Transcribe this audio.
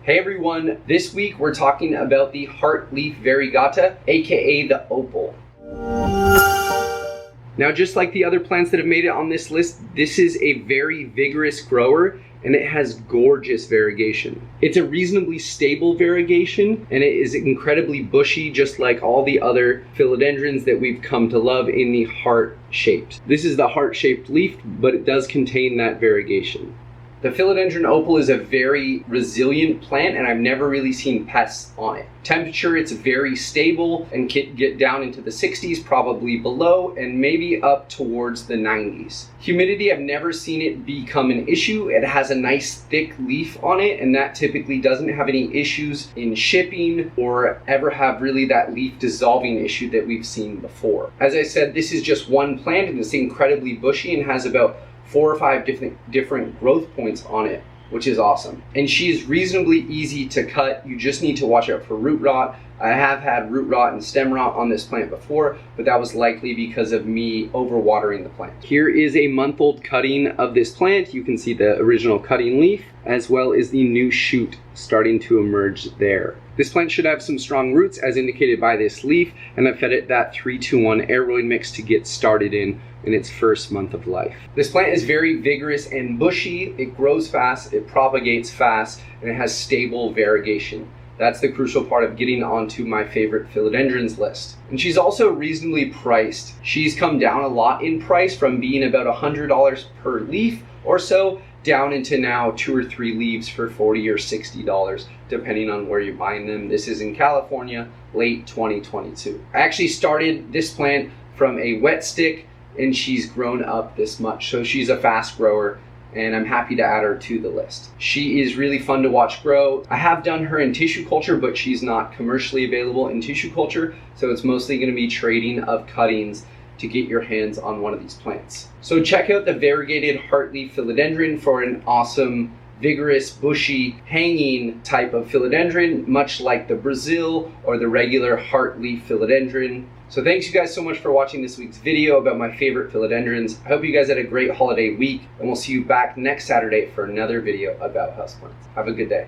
Hey everyone, this week we're talking about the Heartleaf Variegata, aka the Opal. Now, just like the other plants that have made it on this list, this is a very vigorous grower and it has gorgeous variegation. It's a reasonably stable variegation and it is incredibly bushy, just like all the other philodendrons that we've come to love in the heart-shaped. This is the heart-shaped leaf, but it does contain that variegation. The Philodendron Opal is a very resilient plant and I've never really seen pests on it. Temperature, it's very stable and can get down into the 60s, probably below, and maybe up towards the 90s. Humidity, I've never seen it become an issue. It has a nice thick leaf on it and that typically doesn't have any issues in shipping or ever have really that leaf dissolving issue that we've seen before. As I said, this is just one plant and it's incredibly bushy and has about 4 or 5 different growth points on it, which is awesome. And she's reasonably easy to cut. You just need to watch out for root rot. I have had root rot and stem rot on this plant before, but that was likely because of me overwatering the plant. Here is a month-old cutting of this plant. You can see the original cutting leaf, as well as the new shoot starting to emerge there. This plant should have some strong roots as indicated by this leaf, and I've fed it that 3-2-1 aeroid mix to get started in its first month of life. This plant is very vigorous and bushy. It grows fast, it propagates fast, and it has stable variegation. That's the crucial part of getting onto my favorite philodendrons list. And she's also reasonably priced. She's come down a lot in price from being about $100 per leaf or so down into now 2 or 3 leaves for $40 or $60, depending on where you're buying them. This is in California, late 2022. I actually started this plant from a wet stick and she's grown up this much. So she's a fast grower and I'm happy to add her to the list. She is really fun to watch grow. I have done her in tissue culture, but she's not commercially available in tissue culture. So it's mostly gonna be trading of cuttings to get your hands on one of these plants. So check out the variegated heartleaf philodendron for an awesome, vigorous, bushy, hanging type of philodendron, much like the Brazil or the regular heartleaf philodendron. So thanks you guys so much for watching this week's video about my favorite philodendrons. I hope you guys had a great holiday week and we'll see you back next Saturday for another video about houseplants. Have a good day.